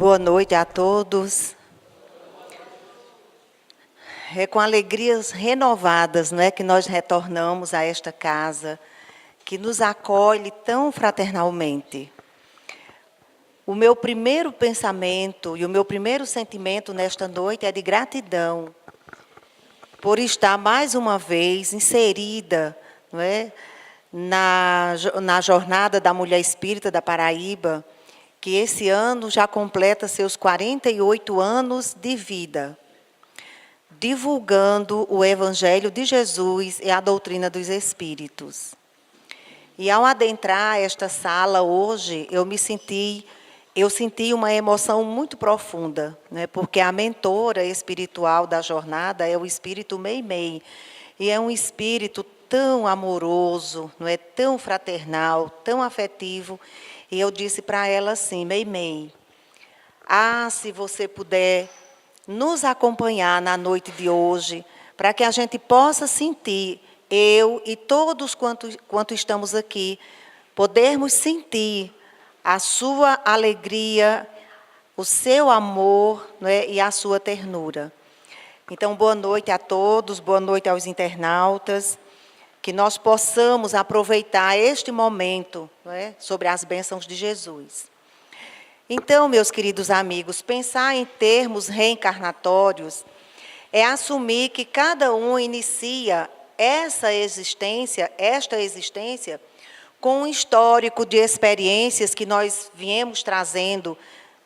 Boa noite a todos. É com alegrias renovadas, não é, que nós retornamos a esta casa, que nos acolhe tão fraternalmente. O meu primeiro pensamento e o meu primeiro sentimento nesta noite é de gratidão por estar mais uma vez inserida, não é, na jornada da Mulher Espírita da Paraíba, que esse ano já completa seus 48 anos de vida, divulgando o Evangelho de Jesus e a doutrina dos Espíritos. E ao adentrar esta sala hoje, eu senti uma emoção muito profunda, né? Porque a mentora espiritual da jornada é o espírito Meimei, e é um espírito tão amoroso, não é, tão fraternal, tão afetivo. E eu disse para ela assim: Meimei, se você puder nos acompanhar na noite de hoje, para que a gente possa sentir, eu e todos quanto estamos aqui, podermos sentir a sua alegria, o seu amor, não é, e a sua ternura. Então, boa noite a todos, boa noite aos internautas, que nós possamos aproveitar este momento, não é, sobre as bênçãos de Jesus. Então, meus queridos amigos, pensar em termos reencarnatórios é assumir que cada um inicia esta existência, com um histórico de experiências que nós viemos trazendo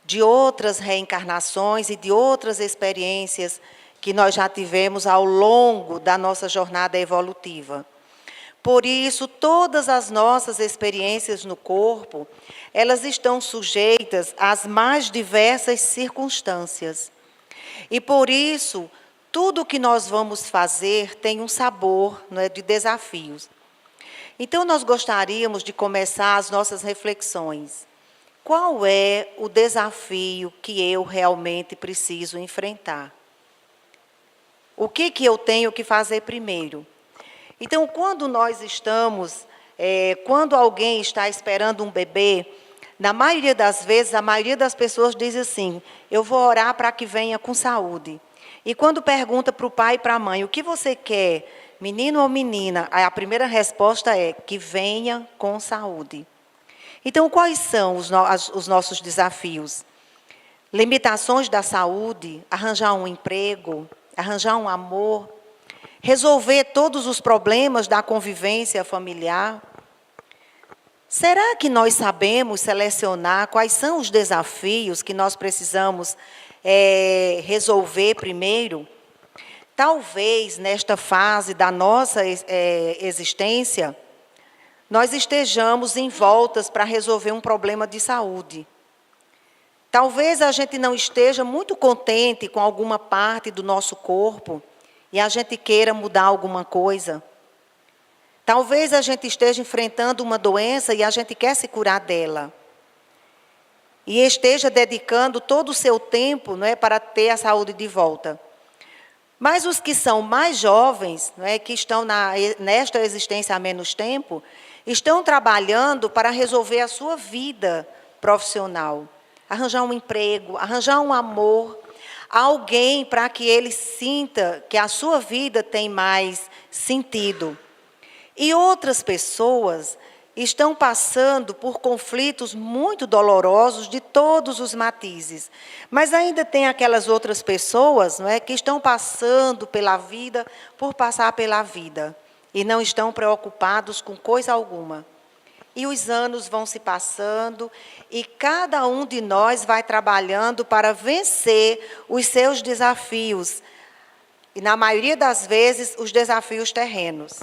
de outras reencarnações e de outras experiências que nós já tivemos ao longo da nossa jornada evolutiva. Por isso, todas as nossas experiências no corpo, elas estão sujeitas às mais diversas circunstâncias. E por isso, tudo o que nós vamos fazer tem um sabor, não é, de desafios. Então, nós gostaríamos de começar as nossas reflexões. Qual é o desafio que eu realmente preciso enfrentar? O que eu tenho que fazer primeiro? Então, quando nós estamos, quando alguém está esperando um bebê, na maioria das vezes, a maioria das pessoas diz assim: eu vou orar para que venha com saúde. E quando pergunta para o pai e para a mãe: o que você quer, menino ou menina? A primeira resposta é: que venha com saúde. Então, quais são os nossos desafios? Limitações da saúde, arranjar um emprego, arranjar um amor, resolver todos os problemas da convivência familiar. Será que nós sabemos selecionar quais são os desafios que nós precisamos resolver primeiro? Talvez, nesta fase da nossa existência, nós estejamos envoltas para resolver um problema de saúde. Talvez a gente não esteja muito contente com alguma parte do nosso corpo, e a gente queira mudar alguma coisa. Talvez a gente esteja enfrentando uma doença e a gente quer se curar dela. E esteja dedicando todo o seu tempo, não é, para ter a saúde de volta. Mas os que são mais jovens, não é, que estão nesta existência há menos tempo, estão trabalhando para resolver a sua vida profissional. Arranjar um emprego, arranjar um amor, alguém para que ele sinta que a sua vida tem mais sentido. E outras pessoas estão passando por conflitos muito dolorosos de todos os matizes. Mas ainda tem aquelas outras pessoas, não é, que estão passando pela vida por passar pela vida e não estão preocupados com coisa alguma. E os anos vão se passando e cada um de nós vai trabalhando para vencer os seus desafios. E, na maioria das vezes, os desafios terrenos.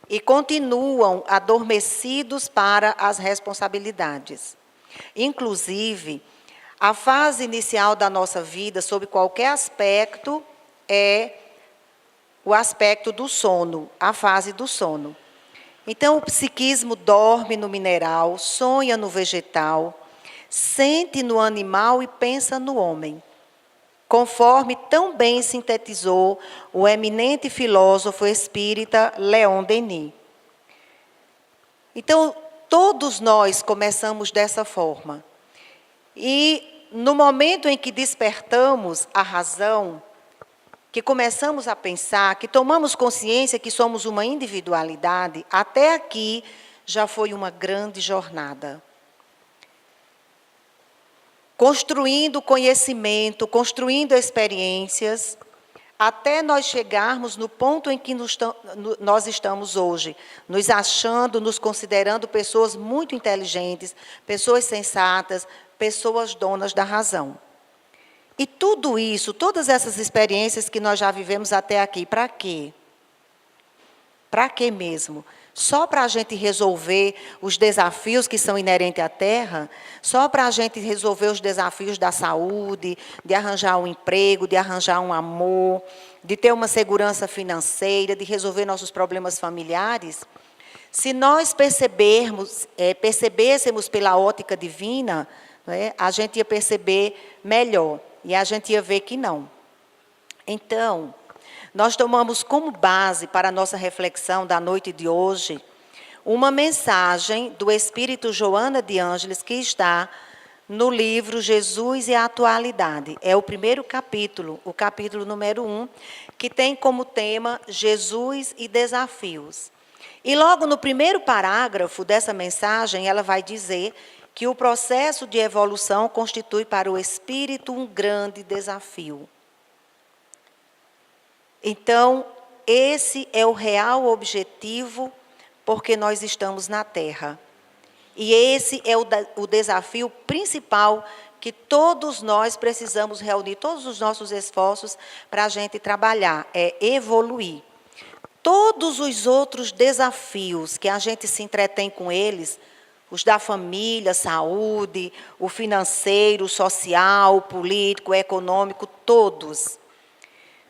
E continuam adormecidos para as responsabilidades. Inclusive, a fase inicial da nossa vida, sob qualquer aspecto, é o aspecto do sono, a fase do sono. Então, o psiquismo dorme no mineral, sonha no vegetal, sente no animal e pensa no homem, conforme tão bem sintetizou o eminente filósofo espírita Leon Denis. Então, todos nós começamos dessa forma. E no momento em que despertamos a razão, que começamos a pensar, que tomamos consciência que somos uma individualidade, até aqui já foi uma grande jornada. Construindo conhecimento, construindo experiências, até nós chegarmos no ponto em que nós estamos hoje, nos achando, nos considerando pessoas muito inteligentes, pessoas sensatas, pessoas donas da razão. E tudo isso, todas essas experiências que nós já vivemos até aqui, para quê? Para quê mesmo? Só para a gente resolver os desafios que são inerentes à Terra? Só para a gente resolver os desafios da saúde, de arranjar um emprego, de arranjar um amor, de ter uma segurança financeira, de resolver nossos problemas familiares? Se nós percebêssemos pela ótica divina, a gente ia perceber melhor. E a gente ia ver que não. Então, nós tomamos como base para a nossa reflexão da noite de hoje, uma mensagem do Espírito Joana de Ângeles, que está no livro Jesus e a Atualidade. É o primeiro capítulo, o capítulo número 1, que tem como tema Jesus e Desafios. E logo no primeiro parágrafo dessa mensagem, ela vai dizer que o processo de evolução constitui para o espírito um grande desafio. Então, esse é o real objetivo porque nós estamos na Terra. E esse é o desafio principal que todos nós precisamos reunir, todos os nossos esforços para a gente trabalhar, é evoluir. Todos os outros desafios que a gente se entretém com eles, os da família, saúde, o financeiro, o social, o político, o econômico, todos.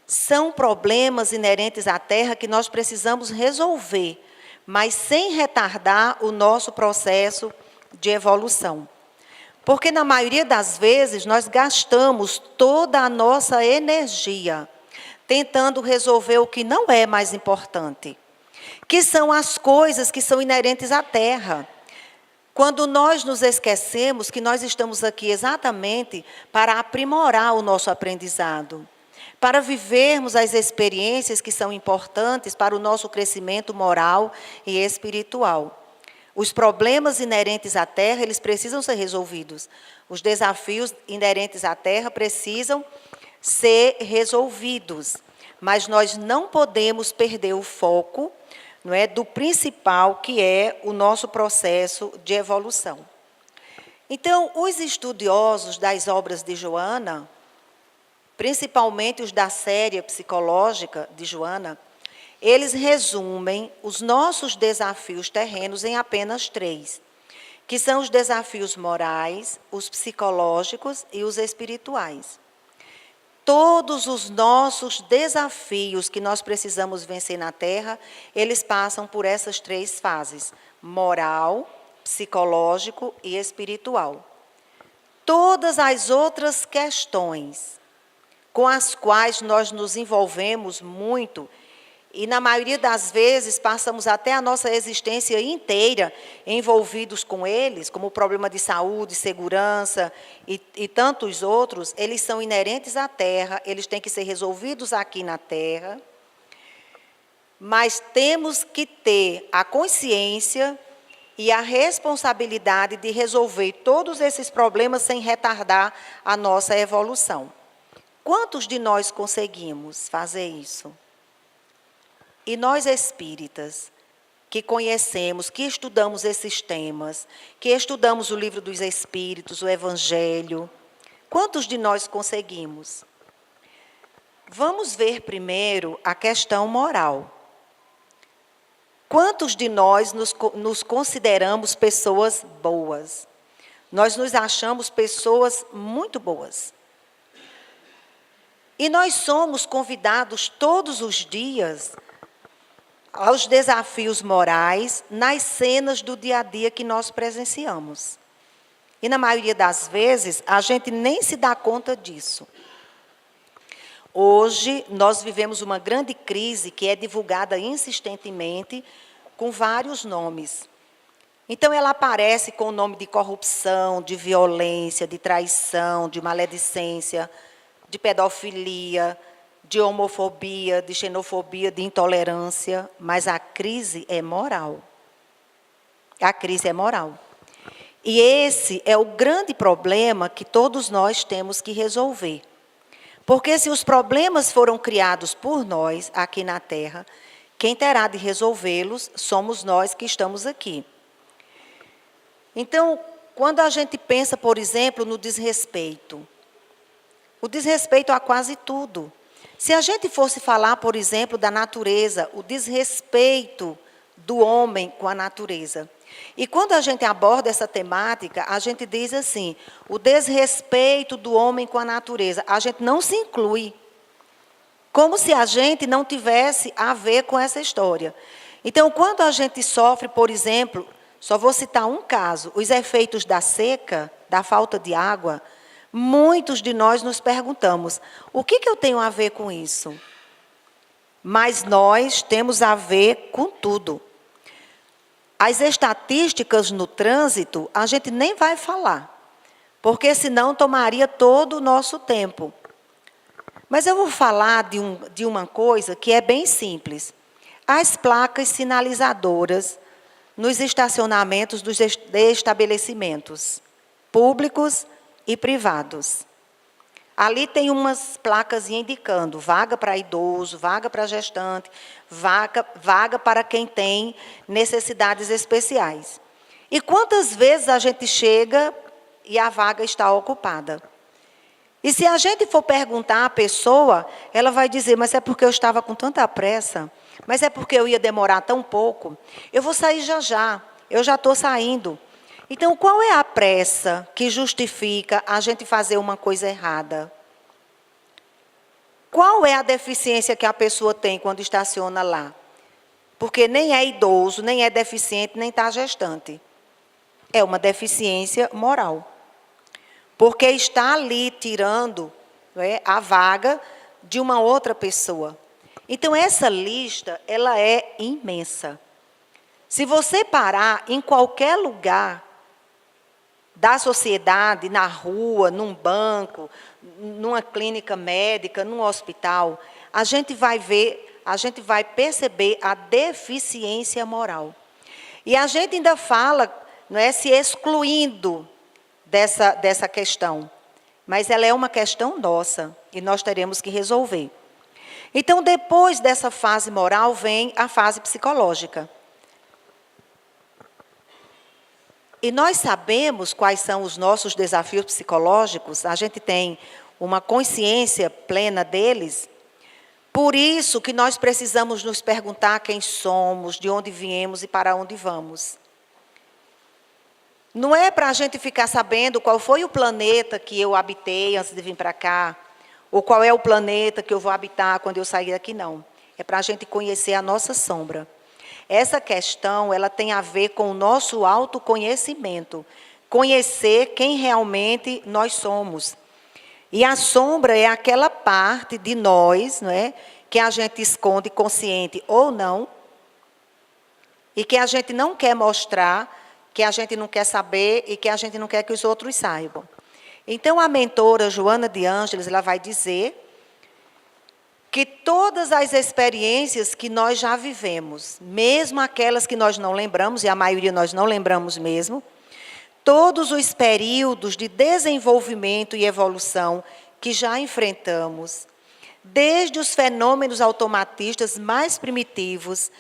São problemas inerentes à Terra que nós precisamos resolver, mas sem retardar o nosso processo de evolução. Porque, na maioria das vezes, nós gastamos toda a nossa energia tentando resolver o que não é mais importante, que são as coisas que são inerentes à Terra. Quando nós nos esquecemos que nós estamos aqui exatamente para aprimorar o nosso aprendizado, para vivermos as experiências que são importantes para o nosso crescimento moral e espiritual. Os problemas inerentes à Terra, eles precisam ser resolvidos. Os desafios inerentes à Terra precisam ser resolvidos. Mas nós não podemos perder o foco, não é, do principal, que é o nosso processo de evolução. Então, os estudiosos das obras de Joana, principalmente os da série psicológica de Joana, eles resumem os nossos desafios terrenos em apenas 3, que são os desafios morais, os psicológicos e os espirituais. Todos os nossos desafios que nós precisamos vencer na Terra, eles passam por essas 3 fases: moral, psicológico e espiritual. Todas as outras questões com as quais nós nos envolvemos muito, e na maioria das vezes passamos até a nossa existência inteira envolvidos com eles, como o problema de saúde, segurança e tantos outros, eles são inerentes à Terra, eles têm que ser resolvidos aqui na Terra, mas temos que ter a consciência e a responsabilidade de resolver todos esses problemas sem retardar a nossa evolução. Quantos de nós conseguimos fazer isso? E nós espíritas, que conhecemos, que estudamos esses temas, que estudamos o livro dos Espíritos, o Evangelho, quantos de nós conseguimos? Vamos ver primeiro a questão moral. Quantos de nós nos consideramos pessoas boas? Nós nos achamos pessoas muito boas. E nós somos convidados todos os dias aos desafios morais nas cenas do dia a dia que nós presenciamos. E na maioria das vezes, a gente nem se dá conta disso. Hoje, nós vivemos uma grande crise que é divulgada insistentemente com vários nomes. Então, ela aparece com o nome de corrupção, de violência, de traição, de maledicência, de pedofilia, de homofobia, de xenofobia, de intolerância, mas a crise é moral. A crise é moral. E esse é o grande problema que todos nós temos que resolver. Porque se os problemas foram criados por nós, aqui na Terra, quem terá de resolvê-los somos nós que estamos aqui. Então, quando a gente pensa, por exemplo, no desrespeito, o desrespeito a quase tudo. Se a gente fosse falar, por exemplo, da natureza, o desrespeito do homem com a natureza. E quando a gente aborda essa temática, a gente diz assim, o desrespeito do homem com a natureza. A gente não se inclui. Como se a gente não tivesse a ver com essa história. Então, quando a gente sofre, por exemplo, só vou citar um caso, os efeitos da seca, da falta de água, muitos de nós nos perguntamos, o que eu tenho a ver com isso? Mas nós temos a ver com tudo. As estatísticas no trânsito, a gente nem vai falar, porque senão tomaria todo o nosso tempo. Mas eu vou falar de uma coisa que é bem simples. As placas sinalizadoras nos estacionamentos dos estabelecimentos públicos e privados. Ali tem umas placas indicando vaga para idoso, vaga para gestante, vaga para quem tem necessidades especiais. E quantas vezes a gente chega e a vaga está ocupada? E se a gente for perguntar à pessoa, ela vai dizer, mas é porque eu estava com tanta pressa, mas é porque eu ia demorar tão pouco, eu vou sair já já, eu já estou saindo. Então, qual é a pressa que justifica a gente fazer uma coisa errada? Qual é a deficiência que a pessoa tem quando estaciona lá? Porque nem é idoso, nem é deficiente, nem está gestante. É uma deficiência moral. Porque está ali tirando, né, a vaga de uma outra pessoa. Então, essa lista, ela é imensa. Se você parar em qualquer lugar da sociedade, na rua, num banco, numa clínica médica, num hospital, a gente vai ver, a gente vai perceber a deficiência moral. E a gente ainda fala, não é, se excluindo dessa questão, mas ela é uma questão nossa e nós teremos que resolver. Então, depois dessa fase moral, vem a fase psicológica. E nós sabemos quais são os nossos desafios psicológicos, a gente tem uma consciência plena deles. Por isso que nós precisamos nos perguntar quem somos, de onde viemos e para onde vamos. Não é para a gente ficar sabendo qual foi o planeta que eu habitei antes de vir para cá, ou qual é o planeta que eu vou habitar quando eu sair daqui, não. É para a gente conhecer a nossa sombra. Essa questão, ela tem a ver com o nosso autoconhecimento. Conhecer quem realmente nós somos. E a sombra é aquela parte de nós, não é, que a gente esconde consciente ou não, e que a gente não quer mostrar, que a gente não quer saber e que a gente não quer que os outros saibam. Então, a mentora Joana de Ângeles, ela vai dizer que todas as experiências que nós já vivemos, mesmo aquelas que nós não lembramos, e a maioria nós não lembramos mesmo, todos os períodos de desenvolvimento e evolução que já enfrentamos, desde os fenômenos automatistas mais primitivos,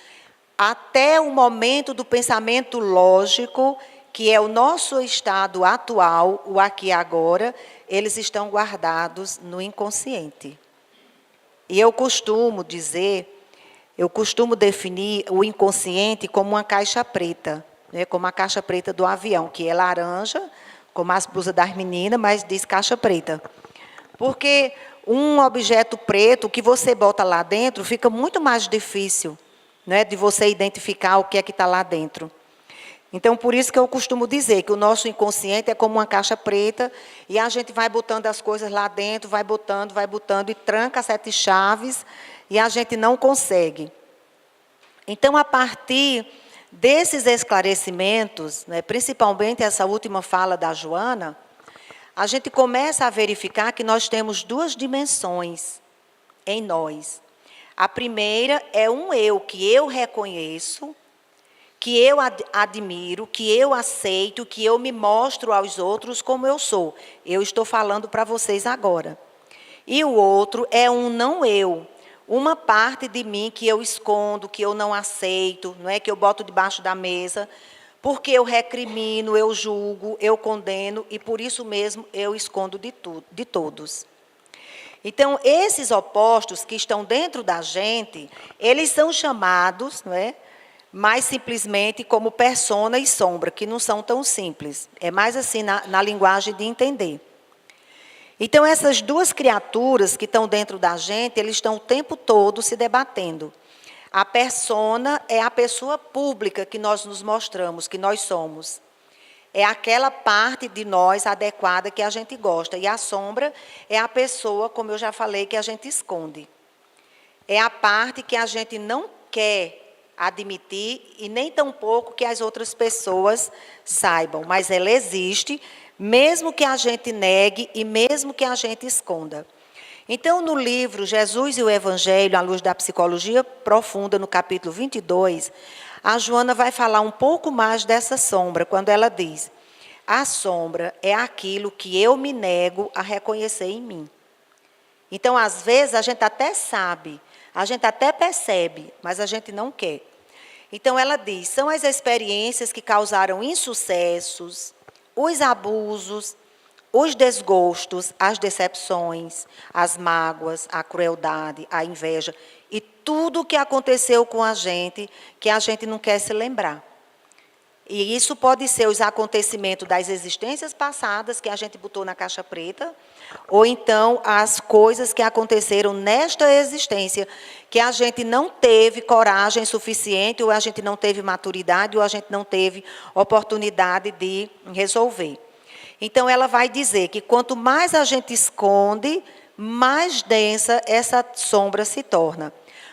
até o momento do pensamento lógico, que é o nosso estado atual, o aqui e agora, eles estão guardados no inconsciente. E eu costumo definir o inconsciente como uma caixa preta, né, como a caixa preta do avião, que é laranja, como as blusas das meninas, mas diz caixa preta. Porque um objeto preto, que você bota lá dentro, fica muito mais difícil, né, de você identificar o que é que está lá dentro. Então, por isso que eu costumo dizer que o nosso inconsciente é como uma caixa preta e a gente vai botando as coisas lá dentro, vai botando e tranca 7 chaves e a gente não consegue. Então, a partir Desses esclarecimentos, né, principalmente essa última fala da Joana, a gente começa a verificar que nós temos duas dimensões em nós. A primeira é um eu que eu reconheço, que eu admiro, que eu aceito, que eu me mostro aos outros como eu sou. Eu estou falando para vocês agora. E o outro é um não eu, uma parte de mim que eu escondo, que eu não aceito, não é que eu boto debaixo da mesa, porque eu recrimino, eu julgo, eu condeno e por isso mesmo eu escondo de todos. Então, esses opostos que estão dentro da gente, eles são chamados, não é, mais simplesmente como persona e sombra, que não são tão simples. É mais assim na linguagem de entender. Então, essas duas criaturas que estão dentro da gente, eles estão o tempo todo se debatendo. A persona é a pessoa pública que nós nos mostramos, que nós somos. É aquela parte de nós adequada que a gente gosta. E a sombra é a pessoa, como eu já falei, que a gente esconde. É a parte que a gente não quer admitir e nem tampouco que as outras pessoas saibam. Mas ela existe, mesmo que a gente negue e mesmo que a gente esconda. Então, no livro Jesus e o Evangelho, à luz da psicologia profunda, no capítulo 22, a Joana vai falar um pouco mais dessa sombra, quando ela diz: a sombra é aquilo que eu me nego a reconhecer em mim. Então, às vezes, a gente até sabe, a gente até percebe, mas a gente não quer. Então, ela diz: são as experiências que causaram insucessos, os abusos, os desgostos, as decepções, as mágoas, a crueldade, a inveja e tudo o que aconteceu com a gente que a gente não quer se lembrar. E isso pode ser os acontecimentos das existências passadas que a gente botou na caixa preta, ou então as coisas que aconteceram nesta existência que a gente não teve coragem suficiente, ou a gente não teve maturidade, ou a gente não teve oportunidade de resolver. Então, ela vai dizer que quanto mais a gente esconde, mais densa essa sombra se torna.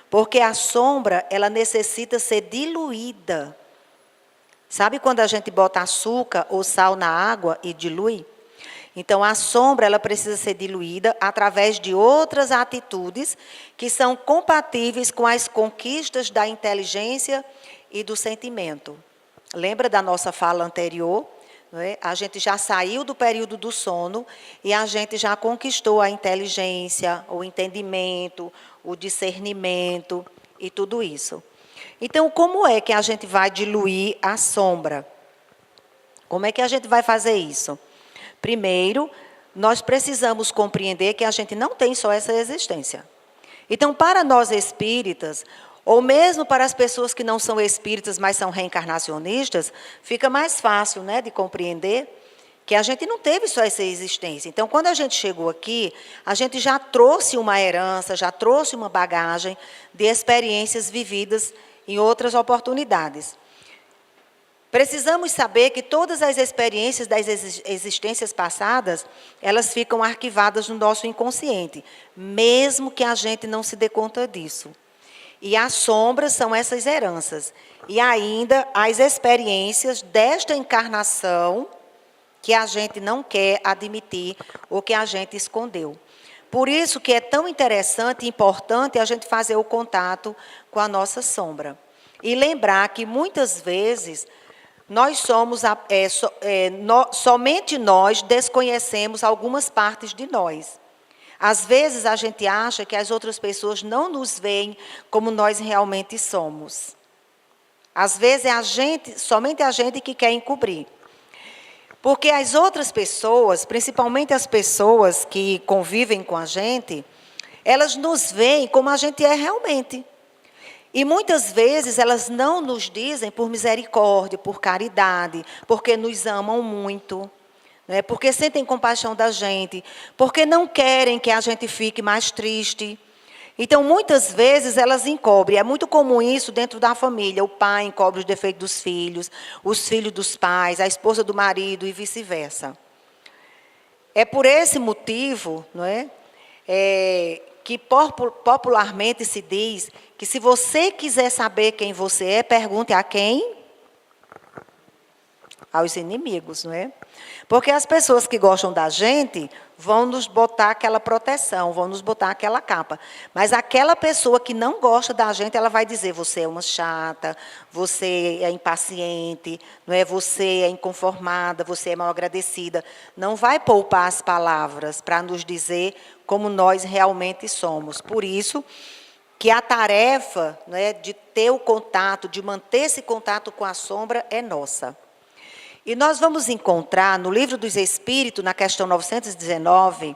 Porque a sombra, ela necessita ser diluída. Sabe quando a gente bota açúcar ou sal na água e dilui? Então, a sombra, ela precisa ser diluída através de outras atitudes que são compatíveis com as conquistas da inteligência e do sentimento. Lembra da nossa fala anterior? Não é? A gente já saiu do período do sono e a gente já conquistou a inteligência, o entendimento, o discernimento e tudo isso. Então, como é que a gente vai diluir a sombra? Como é que a gente vai fazer isso? Primeiro, nós precisamos compreender que a gente não tem só essa existência. Então, para nós espíritas, ou mesmo para as pessoas que não são espíritas, mas são reencarnacionistas, fica mais fácil, né, de compreender que a gente não teve só essa existência. Então, quando a gente chegou aqui, a gente já trouxe uma herança, já trouxe uma bagagem de experiências vividas em outras oportunidades. Precisamos saber que todas as experiências das existências passadas, elas ficam arquivadas no nosso inconsciente, mesmo que a gente não se dê conta disso. E as sombras são essas heranças. E ainda as experiências desta encarnação que a gente não quer admitir ou que a gente escondeu. Por isso que é tão interessante e importante a gente fazer o contato com a nossa sombra. E lembrar que muitas vezes nós somos, somente nós desconhecemos algumas partes de nós. Às vezes a gente acha que as outras pessoas não nos veem como nós realmente somos. Às vezes é somente a gente que quer encobrir. Porque as outras pessoas, principalmente as pessoas que convivem com a gente, elas nos veem como a gente é realmente. E muitas vezes elas não nos dizem por misericórdia, por caridade, porque nos amam muito, né? Porque sentem compaixão da gente, porque não querem que a gente fique mais triste. Então, muitas vezes elas encobrem. É muito comum isso dentro da família. O pai encobre os defeitos dos filhos, os filhos dos pais, a esposa do marido e vice-versa. É por esse motivo, não é? Que popularmente se diz que se você quiser saber quem você é, pergunte a quem? aos inimigos, não é? Porque as pessoas que gostam da gente vão nos botar aquela proteção, vão nos botar aquela capa. Mas aquela pessoa que não gosta da gente, ela vai dizer, você é uma chata, você é impaciente, não é? Você é inconformada, você é mal agradecida. Não vai poupar as palavras para nos dizer como nós realmente somos. Por isso que a tarefa, não é, de ter o contato, de manter esse contato com a sombra é nossa. E nós vamos encontrar no Livro dos Espíritos, na questão 919,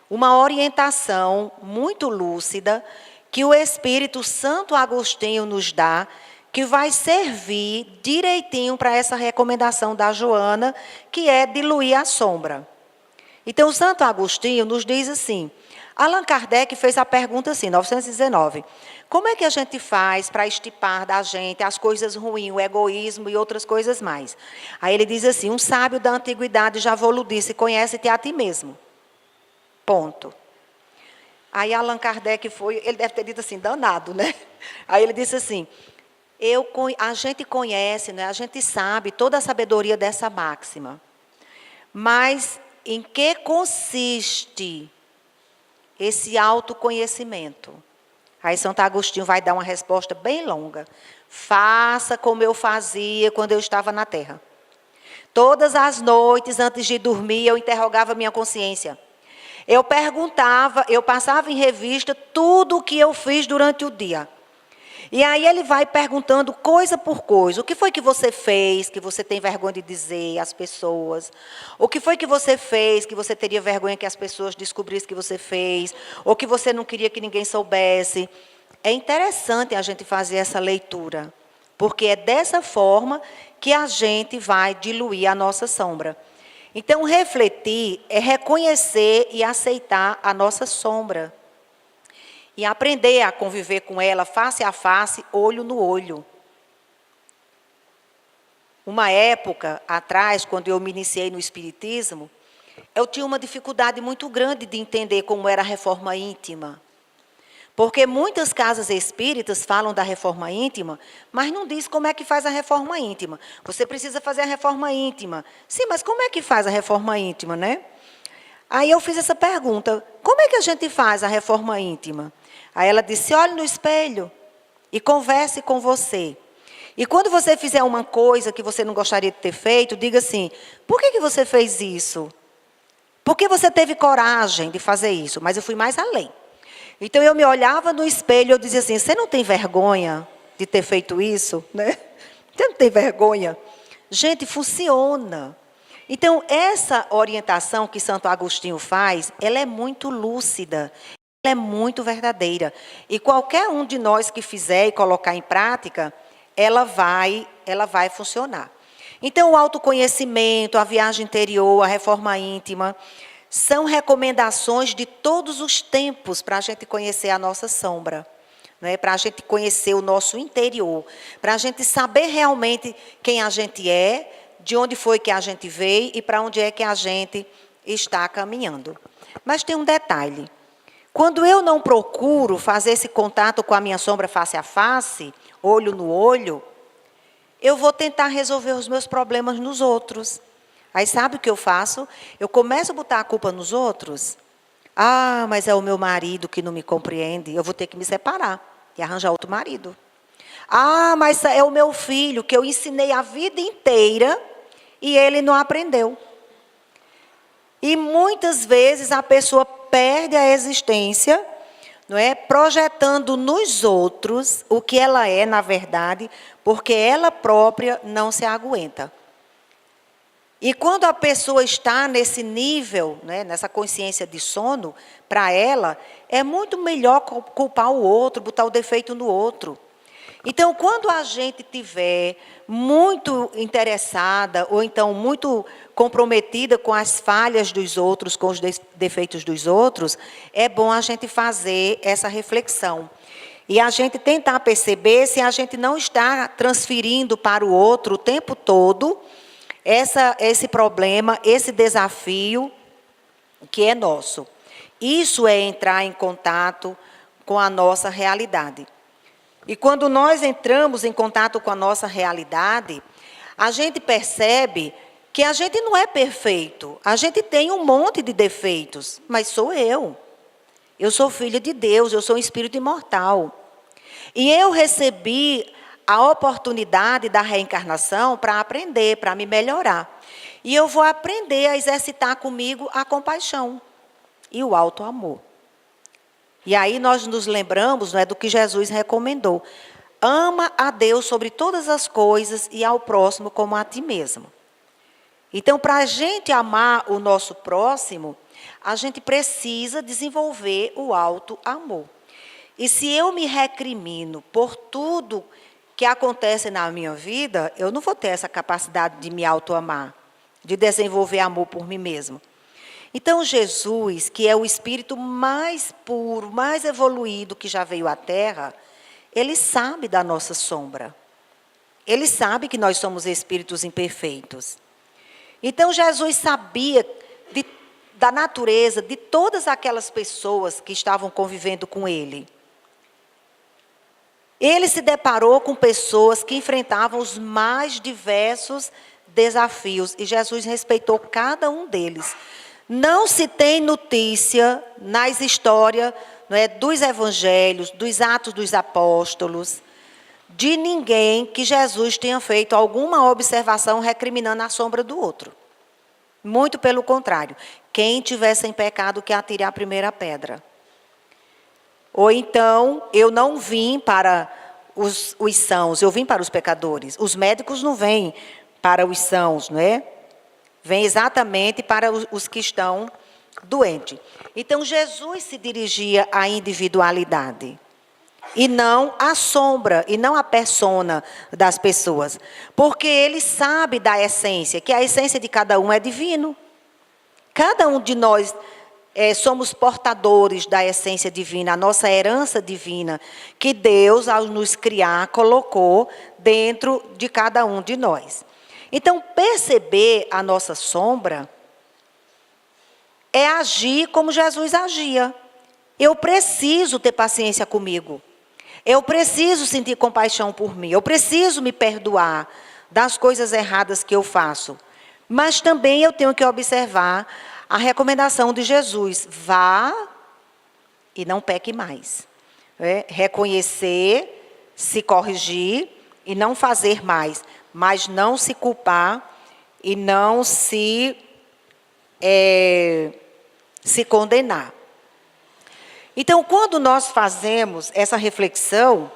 uma orientação muito lúcida que o Espírito Santo Agostinho nos dá, que vai servir direitinho para essa recomendação da Joana, que é diluir a sombra. Então, o Santo Agostinho nos diz assim, Allan Kardec fez a pergunta assim, 919, como é que a gente faz para estipar da gente as coisas ruins, o egoísmo e outras coisas mais? Aí ele diz assim, um sábio da antiguidade já vou-lhe disse, conhece-te a ti mesmo. Ponto. Aí Allan Kardec ele deve ter dito assim, danado, né? Aí ele disse assim, a gente conhece, né? A gente sabe toda a sabedoria dessa máxima, mas em que consiste esse autoconhecimento? Aí Santo Agostinho vai dar uma resposta bem longa. Faça como eu fazia quando eu estava na terra. Todas as noites, antes de dormir, eu interrogava minha consciência. Eu perguntava, eu passava em revista tudo o que eu fiz durante o dia. E aí ele vai perguntando coisa por coisa. O que foi que você fez, que você tem vergonha de dizer às pessoas? O que foi que você fez, que você teria vergonha que as pessoas descobrissem que você fez? Ou que você não queria que ninguém soubesse? É interessante a gente fazer essa leitura, porque é dessa forma que a gente vai diluir a nossa sombra. Então, refletir é reconhecer e aceitar a nossa sombra. E aprender a conviver com ela face a face, olho no olho. Uma época atrás, quando eu me iniciei no Espiritismo, eu tinha uma dificuldade muito grande de entender como era a reforma íntima. Porque muitas casas espíritas falam da reforma íntima, mas não diz como é que faz a reforma íntima. Você precisa fazer a reforma íntima. Sim, mas como é que faz a reforma íntima, né? Aí eu fiz essa pergunta, como é que a gente faz a reforma íntima? Aí ela disse, olhe no espelho e converse com você. E quando você fizer uma coisa que você não gostaria de ter feito, diga assim, por que você fez isso? Por que você teve coragem de fazer isso? Mas eu fui mais além. Então eu me olhava no espelho e eu dizia assim, você não tem vergonha de ter feito isso? Né? Você não tem vergonha? Gente, funciona. Então, essa orientação que Santo Agostinho faz, ela é muito lúcida, ela é muito verdadeira. E qualquer um de nós que fizer e colocar em prática, ela vai funcionar. Então, o autoconhecimento, a viagem interior, a reforma íntima, são recomendações de todos os tempos para a gente conhecer a nossa sombra, né? Para a gente conhecer o nosso interior, para a gente saber realmente quem a gente é, de onde foi que a gente veio e para onde é que a gente está caminhando. Mas tem um detalhe. Quando eu não procuro fazer esse contato com a minha sombra face a face, olho no olho, eu vou tentar resolver os meus problemas nos outros. Aí sabe o que eu faço? Eu começo a botar a culpa nos outros. Ah, mas é o meu marido que não me compreende, eu vou ter que me separar e arranjar outro marido. Ah, mas é o meu filho que eu ensinei a vida inteira e ele não aprendeu. E muitas vezes a pessoa perde a existência, não é? Projetando nos outros o que ela é, na verdade, porque ela própria não se aguenta. E quando a pessoa está nesse nível, né, nessa consciência de sono, para ela, é muito melhor culpar o outro, botar o defeito no outro. Então, quando a gente estiver muito interessada, ou então muito comprometida com as falhas dos outros, com os defeitos dos outros, é bom a gente fazer essa reflexão. E a gente tentar perceber se a gente não está transferindo para o outro o tempo todo esse problema, esse desafio que é nosso. Isso é entrar em contato com a nossa realidade. E quando nós entramos em contato com a nossa realidade, a gente percebe que a gente não é perfeito. A gente tem um monte de defeitos, mas sou eu. Eu sou filha de Deus, eu sou um espírito imortal. E eu recebi a oportunidade da reencarnação para aprender, para me melhorar. E eu vou aprender a exercitar comigo a compaixão e o alto amor. E aí nós nos lembramos, não é, do que Jesus recomendou. Ama a Deus sobre todas as coisas e ao próximo como a ti mesmo. Então, para a gente amar o nosso próximo, a gente precisa desenvolver o alto amor. E se eu me recrimino por tudo que acontece na minha vida, eu não vou ter essa capacidade de me auto-amar, de desenvolver amor por mim mesmo. Então, Jesus, que é o espírito mais puro, mais evoluído que já veio à Terra, ele sabe da nossa sombra. Ele sabe que nós somos espíritos imperfeitos. Então, Jesus sabia da natureza de todas aquelas pessoas que estavam convivendo com ele. Ele se deparou com pessoas que enfrentavam os mais diversos desafios, e Jesus respeitou cada um deles. Não se tem notícia nas histórias, não é, dos evangelhos, dos Atos dos Apóstolos, de ninguém que Jesus tenha feito alguma observação recriminando a sombra do outro. Muito pelo contrário. Quem tiver sem pecado, que atire a primeira pedra. Ou então, eu não vim para os sãos, eu vim para os pecadores. Os médicos não vêm para os sãos, não é? Vêm exatamente para os que estão doentes. Então, Jesus se dirigia à individualidade. E não à sombra, e não à persona das pessoas. Porque ele sabe da essência, que a essência de cada um é divino. Cada um de nós somos portadores da essência divina, a nossa herança divina, que Deus, ao nos criar, colocou dentro de cada um de nós. Então, perceber a nossa sombra é agir como Jesus agia. Eu preciso ter paciência comigo. Eu preciso sentir compaixão por mim. Eu preciso me perdoar das coisas erradas que eu faço. Mas também eu tenho que observar a recomendação de Jesus. Vá e não peque mais. Reconhecer, se corrigir e não fazer mais. Mas não se culpar e não se condenar. Então, quando nós fazemos essa reflexão,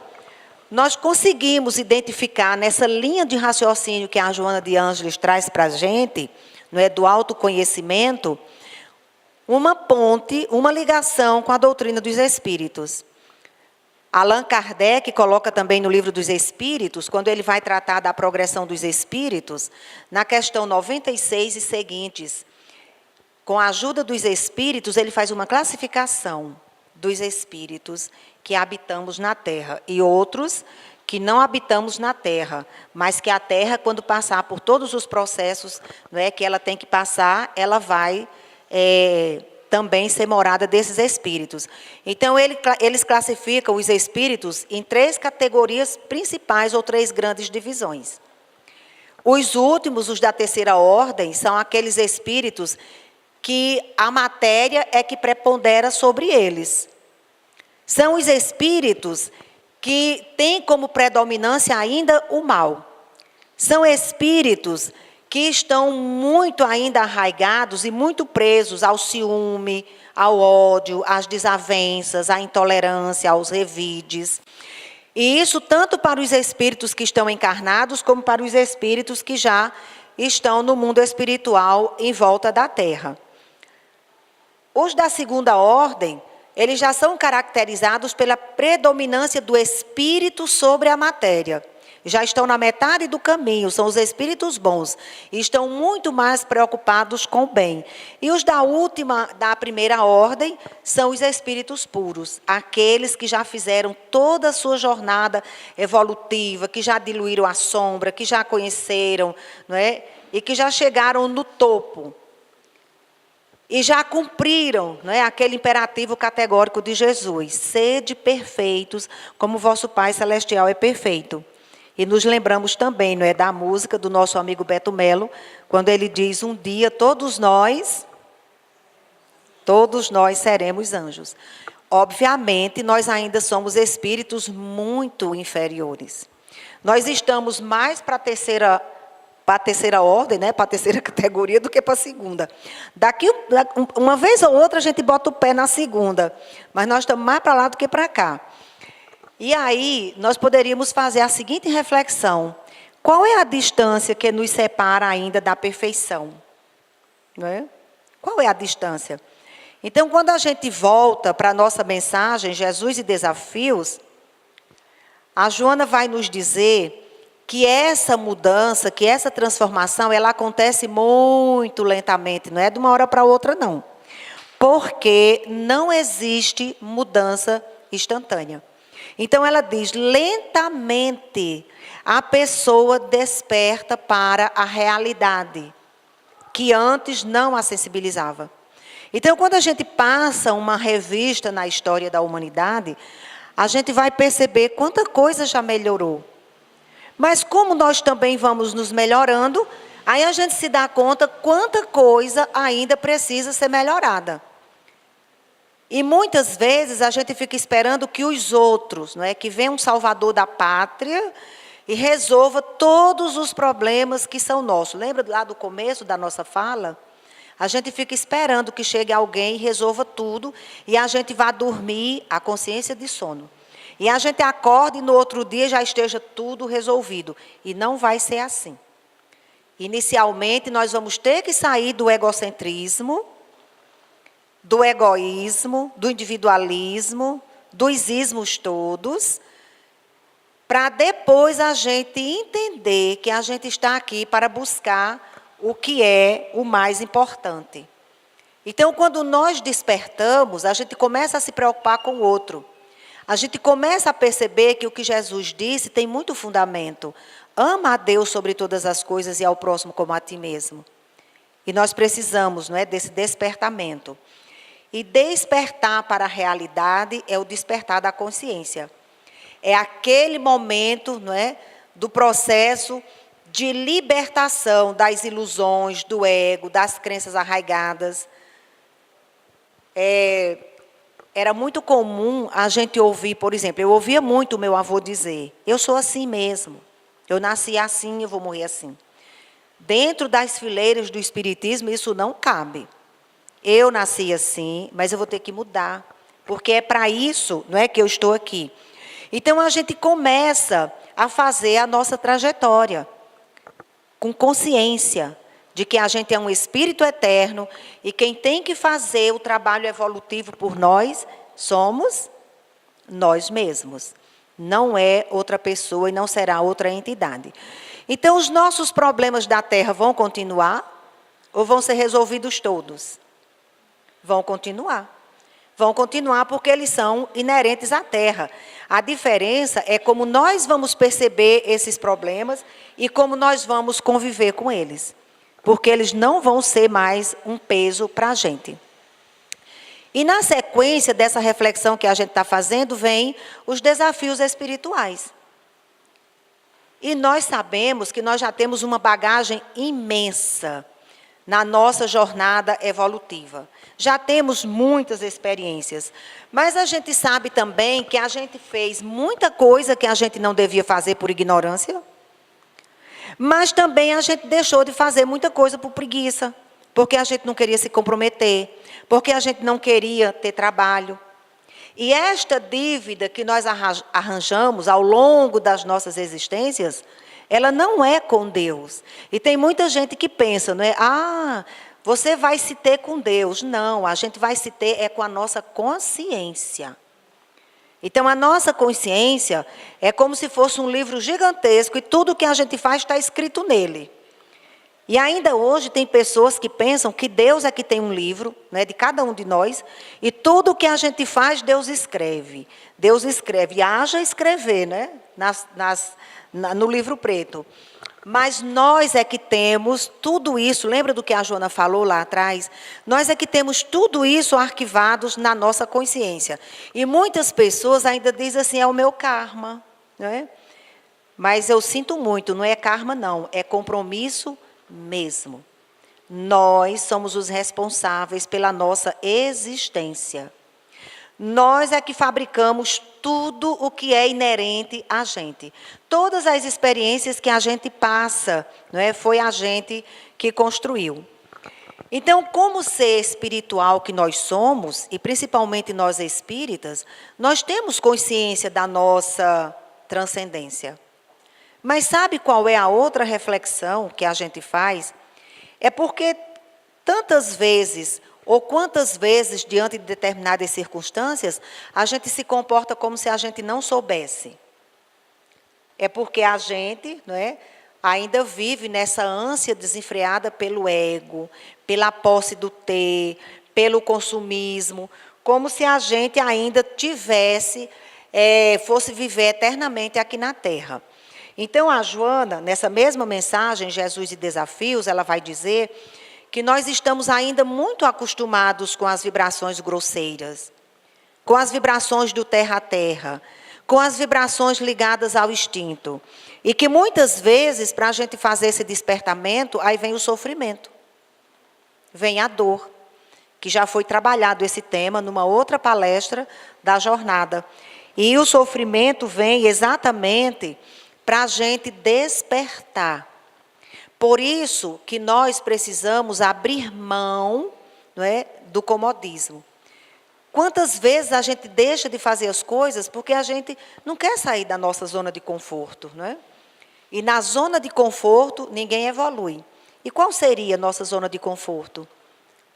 nós conseguimos identificar nessa linha de raciocínio que a Joana de Ângeles traz para a gente, não é, do autoconhecimento, uma ponte, uma ligação com a doutrina dos espíritos. Allan Kardec coloca também no Livro dos Espíritos, quando ele vai tratar da progressão dos espíritos, na questão 96 e seguintes, com a ajuda dos espíritos, ele faz uma classificação dos espíritos que habitamos na Terra e outros que não habitamos na Terra, mas que a Terra, quando passar por todos os processos, não é, que ela tem que passar, ela vai também ser morada desses espíritos. Então, eles classificam os espíritos em 3 categorias principais ou 3 grandes divisões. Os últimos, os da terceira ordem, são aqueles espíritos que a matéria é que prepondera sobre eles. São os espíritos que têm como predominância ainda o mal. São espíritos que estão muito ainda arraigados e muito presos ao ciúme, ao ódio, às desavenças, à intolerância, aos revides. E isso tanto para os espíritos que estão encarnados, como para os espíritos que já estão no mundo espiritual em volta da Terra. Os da segunda ordem, eles já são caracterizados pela predominância do espírito sobre a matéria. Já estão na metade do caminho, são os espíritos bons. E estão muito mais preocupados com o bem. E os da primeira ordem, são os espíritos puros. Aqueles que já fizeram toda a sua jornada evolutiva, que já diluíram a sombra, que já conheceram, não é? E que já chegaram no topo. E já cumpriram, não é, aquele imperativo categórico de Jesus. Sede perfeitos, como vosso Pai Celestial é perfeito. E nos lembramos também, não é, da música do nosso amigo Beto Melo, quando ele diz: um dia todos nós seremos anjos. Obviamente, nós ainda somos espíritos muito inferiores. Nós estamos mais para a terceira ordem, né, para a terceira categoria, do que para a segunda. Daqui, uma vez ou outra, a gente bota o pé na segunda, mas nós estamos mais para lá do que para cá. E aí, nós poderíamos fazer a seguinte reflexão: qual é a distância que nos separa ainda da perfeição? Não é? Qual é a distância? Então, quando a gente volta para a nossa mensagem, Jesus e Desafios, a Joana vai nos dizer que essa mudança, que essa transformação, ela acontece muito lentamente, não é de uma hora para outra, não. Porque não existe mudança instantânea. Então, ela diz: lentamente a pessoa desperta para a realidade, que antes não a sensibilizava. Então, quando a gente passa uma revista na história da humanidade, a gente vai perceber quanta coisa já melhorou. Mas como nós também vamos nos melhorando, aí a gente se dá conta quanta coisa ainda precisa ser melhorada. E muitas vezes a gente fica esperando que os outros, não é, que venha um salvador da pátria e resolva todos os problemas que são nossos. Lembra lá do começo da nossa fala? A gente fica esperando que chegue alguém e resolva tudo, e a gente vai dormir a consciência de sono. E a gente acorda e no outro dia já esteja tudo resolvido. E não vai ser assim. Inicialmente, nós vamos ter que sair do egocentrismo, do egoísmo, do individualismo, dos ismos todos, para depois a gente entender que a gente está aqui para buscar o que é o mais importante. Então, quando nós despertamos, a gente começa a se preocupar com o outro. A gente começa a perceber que o que Jesus disse tem muito fundamento. Ama a Deus sobre todas as coisas e ao próximo como a ti mesmo. E nós precisamos, não é, desse despertamento. E despertar para a realidade é o despertar da consciência. É aquele momento, não é, do processo de libertação das ilusões, do ego, das crenças arraigadas. Era muito comum a gente ouvir, por exemplo, eu ouvia muito o meu avô dizer: eu sou assim mesmo, eu nasci assim, eu vou morrer assim. Dentro das fileiras do espiritismo, isso não cabe. Eu nasci assim, mas eu vou ter que mudar, porque é para isso, não é, que eu estou aqui. Então, a gente começa a fazer a nossa trajetória, com consciência de que a gente é um espírito eterno e quem tem que fazer o trabalho evolutivo por nós somos nós mesmos. Não é outra pessoa e não será outra entidade. Então, os nossos problemas da Terra vão continuar ou vão ser resolvidos todos? Vão continuar. Vão continuar porque eles são inerentes à Terra. A diferença é como nós vamos perceber esses problemas e como nós vamos conviver com eles. Porque eles não vão ser mais um peso para a gente. E na sequência dessa reflexão que a gente está fazendo, vem os desafios espirituais. E nós sabemos que nós já temos uma bagagem imensa na nossa jornada evolutiva. Já temos muitas experiências, mas a gente sabe também que a gente fez muita coisa que a gente não devia fazer por ignorância, mas também a gente deixou de fazer muita coisa por preguiça, porque a gente não queria se comprometer, porque a gente não queria ter trabalho. E esta dívida que nós arranjamos ao longo das nossas existências, ela não é com Deus. E tem muita gente que pensa, não é? Você vai se ter com Deus. Não, a gente vai se ter é com a nossa consciência. Então, a nossa consciência é como se fosse um livro gigantesco e tudo o que a gente faz está escrito nele. E ainda hoje tem pessoas que pensam que Deus é que tem um livro, né, de cada um de nós, e tudo o que a gente faz, Deus escreve. Deus escreve, e haja escrever, né, no livro preto. Mas nós é que temos tudo isso, lembra do que a Joana falou lá atrás? Nós é que temos tudo isso arquivados na nossa consciência. E muitas pessoas ainda dizem assim, é o meu karma, não é? Mas eu sinto muito, não é karma não, é compromisso mesmo. Nós somos os responsáveis pela nossa existência. Nós é que fabricamos tudo o que é inerente a gente. Todas as experiências que a gente passa, não é? Foi a gente que construiu. Então, como ser espiritual que nós somos, e principalmente nós espíritas, nós temos consciência da nossa transcendência. Mas sabe qual é a outra reflexão que a gente faz? É porque tantas vezes, ou quantas vezes, diante de determinadas circunstâncias, a gente se comporta como se a gente não soubesse. É porque a gente, não é, ainda vive nessa ânsia desenfreada pelo ego, pela posse do ter, pelo consumismo, como se a gente ainda tivesse, fosse viver eternamente aqui na Terra. Então, a Joana, nessa mesma mensagem, Jesus e Desafios, ela vai dizer que nós estamos ainda muito acostumados com as vibrações grosseiras, com as vibrações do terra a terra, com as vibrações ligadas ao instinto. E que muitas vezes, para a gente fazer esse despertamento, aí vem o sofrimento, vem a dor, que já foi trabalhado esse tema numa outra palestra da jornada. E o sofrimento vem exatamente para a gente despertar. Por isso que nós precisamos abrir mão, não é, do comodismo. Quantas vezes a gente deixa de fazer as coisas porque a gente não quer sair da nossa zona de conforto, não é? E na zona de conforto ninguém evolui. E qual seria a nossa zona de conforto?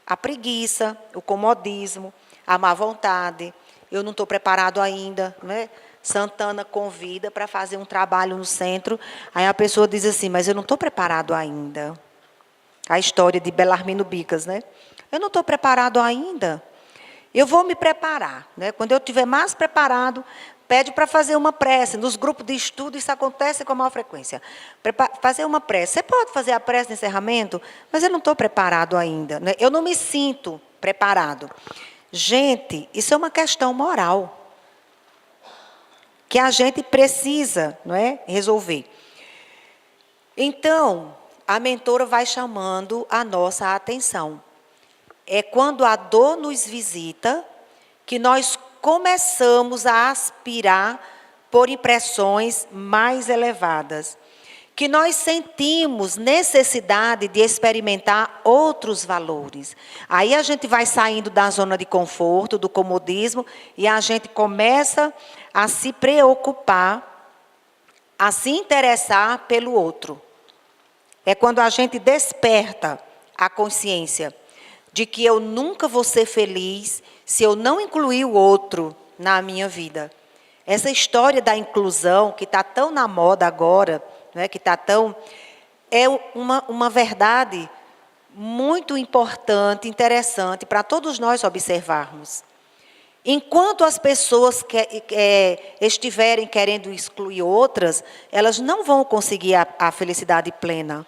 A preguiça, o comodismo, a má vontade. Eu não estou preparado ainda, não é? Santana convida para fazer um trabalho no centro, aí a pessoa diz assim, mas eu não estou preparado ainda. A história de Belarmino Bicas, né? Eu não estou preparado ainda. Eu vou me preparar, né? Quando eu estiver mais preparado, pede para fazer uma prece. Nos grupos de estudo isso acontece com maior frequência. Fazer uma prece. Você pode fazer a prece de encerramento, mas eu não estou preparado ainda, né? Eu não me sinto preparado. Gente, isso é uma questão moral que a gente precisa, não é, resolver. Então, a mentora vai chamando a nossa atenção. É quando a dor nos visita que nós começamos a aspirar por impressões mais elevadas, que nós sentimos necessidade de experimentar outros valores. Aí a gente vai saindo da zona de conforto, do comodismo, e a gente começa a se preocupar, a se interessar pelo outro. É quando a gente desperta a consciência de que eu nunca vou ser feliz se eu não incluir o outro na minha vida. Essa história da inclusão, que está tão na moda agora, né, que está tão... É uma verdade muito importante, interessante, para todos nós observarmos. Enquanto as pessoas estiverem querendo excluir outras, elas não vão conseguir a felicidade plena.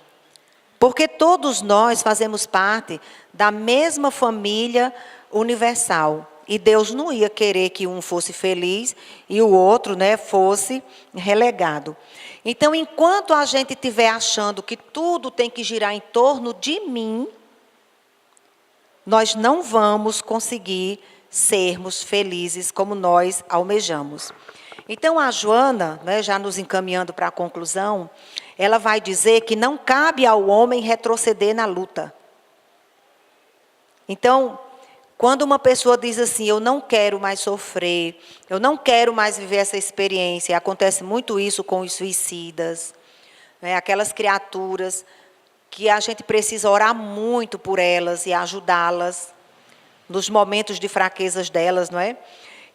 Porque todos nós fazemos parte da mesma família universal. E Deus não ia querer que um fosse feliz e o outro, né, fosse relegado. Então, enquanto a gente estiver achando que tudo tem que girar em torno de mim, nós não vamos conseguir sermos felizes como nós almejamos. Então, a Joana, né, já nos encaminhando para a conclusão, ela vai dizer que não cabe ao homem retroceder na luta. Então, quando uma pessoa diz assim, eu não quero mais sofrer, eu não quero mais viver essa experiência, acontece muito isso com os suicidas, né, aquelas criaturas que a gente precisa orar muito por elas e ajudá-las nos momentos de fraquezas delas, não é?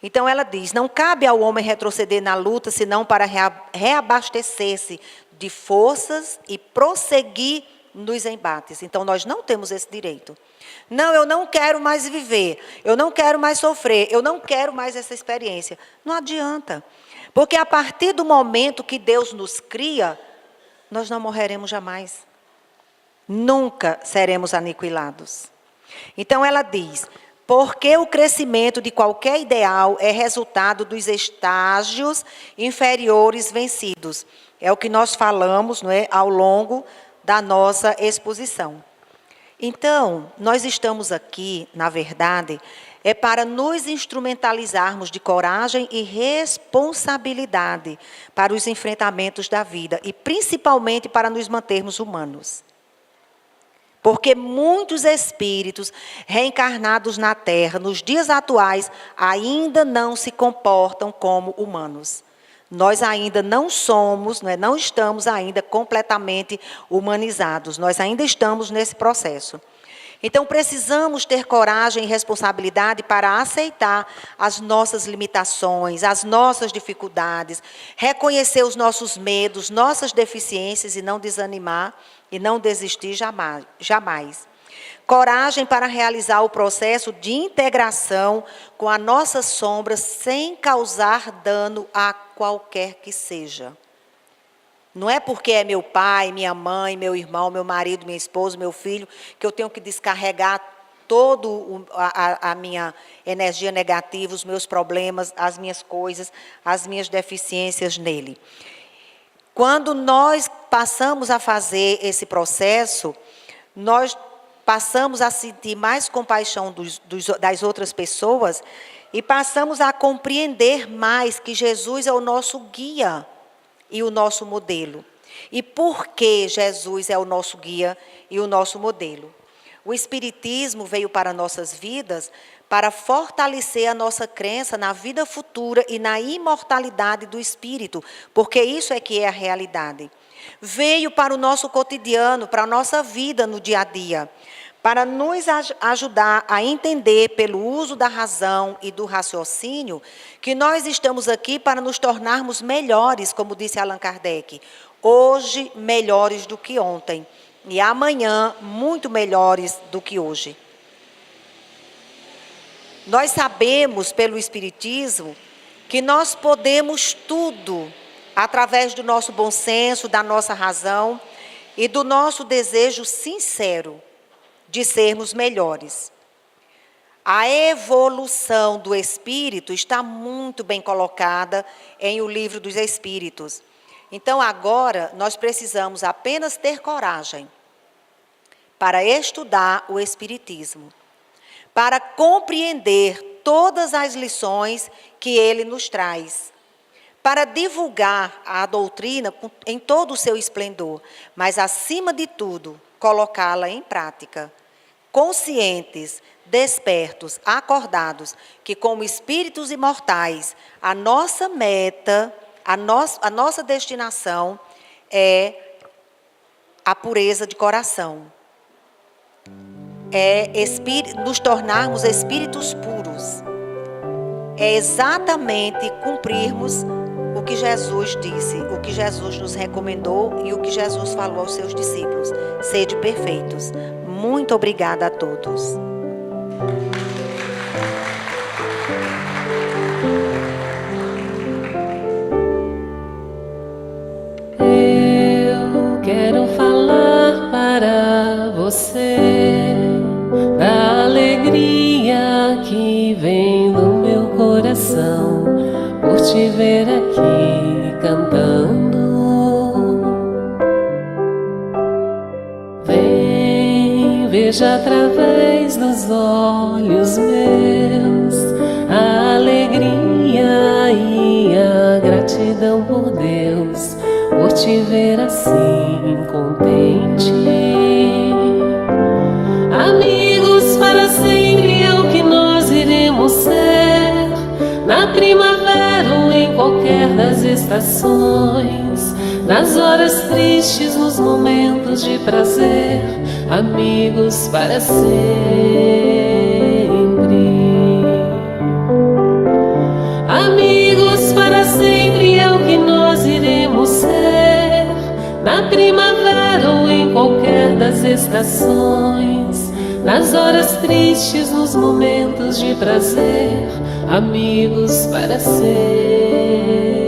Então ela diz, não cabe ao homem retroceder na luta, senão para reabastecer-se de forças e prosseguir nos embates. Então nós não temos esse direito. Não, eu não quero mais viver, eu não quero mais sofrer, eu não quero mais essa experiência. Não adianta, porque a partir do momento que Deus nos cria, nós não morreremos jamais. Nunca seremos aniquilados. Então ela diz, Porque o crescimento de qualquer ideal é resultado dos estágios inferiores vencidos. É o que nós falamos, não é, ao longo da nossa exposição. Então, nós estamos aqui, na verdade, para nos instrumentalizarmos de coragem e responsabilidade para os enfrentamentos da vida e principalmente para nos mantermos humanos. Porque muitos espíritos reencarnados na Terra, nos dias atuais, ainda não se comportam como humanos. Nós ainda não somos, não estamos ainda completamente humanizados. Nós ainda estamos nesse processo. Então, precisamos ter coragem e responsabilidade para aceitar as nossas limitações, as nossas dificuldades, reconhecer os nossos medos, nossas deficiências e não desanimar e não desistir jamais. Coragem para realizar o processo de integração com a nossa sombra sem causar dano a qualquer que seja. Não é porque é meu pai, minha mãe, meu irmão, meu marido, minha esposa, meu filho, que eu tenho que descarregar toda a minha energia negativa, os meus problemas, as minhas coisas, as minhas deficiências nele. Quando nós passamos a fazer esse processo, nós passamos a sentir mais compaixão das outras pessoas e passamos a compreender mais que Jesus é o nosso guia e o nosso modelo. E por que Jesus é o nosso guia e o nosso modelo? O Espiritismo veio para nossas vidas para fortalecer a nossa crença na vida futura e na imortalidade do Espírito, porque isso é que é a realidade. Veio para o nosso cotidiano, para a nossa vida no dia a dia, para nos ajudar a entender, pelo uso da razão e do raciocínio, que nós estamos aqui para nos tornarmos melhores, como disse Allan Kardec, hoje melhores do que ontem, e amanhã muito melhores do que hoje. Nós sabemos, pelo Espiritismo, que nós podemos tudo através do nosso bom senso, da nossa razão e do nosso desejo sincero de sermos melhores. A evolução do espírito está muito bem colocada em O Livro dos Espíritos. Então, agora, nós precisamos apenas ter coragem para estudar o Espiritismo, para compreender todas as lições que ele nos traz, para divulgar a doutrina em todo o seu esplendor, mas, acima de tudo, colocá-la em prática, conscientes, despertos, acordados, que como espíritos imortais, a nossa meta, a nossa destinação é a pureza de coração, é nos tornarmos espíritos puros, é exatamente cumprirmos o que Jesus disse, o que Jesus nos recomendou e o que Jesus falou aos seus discípulos. Sede perfeitos. Muito obrigada a todos. Eu quero falar para você da alegria que vem do meu coração por te ver aqui cantando. Vem, veja através dos olhos meus a alegria e a gratidão por Deus, por te ver assim contente. Amigos para sempre é o que nós iremos ser, na primavera ou em qualquer das estações, nas horas tristes, nos momentos de prazer, amigos para sempre. Amigos para sempre é o que nós iremos ser, na primavera ou em qualquer das estações, nas horas tristes, nos momentos de prazer, amigos para sempre.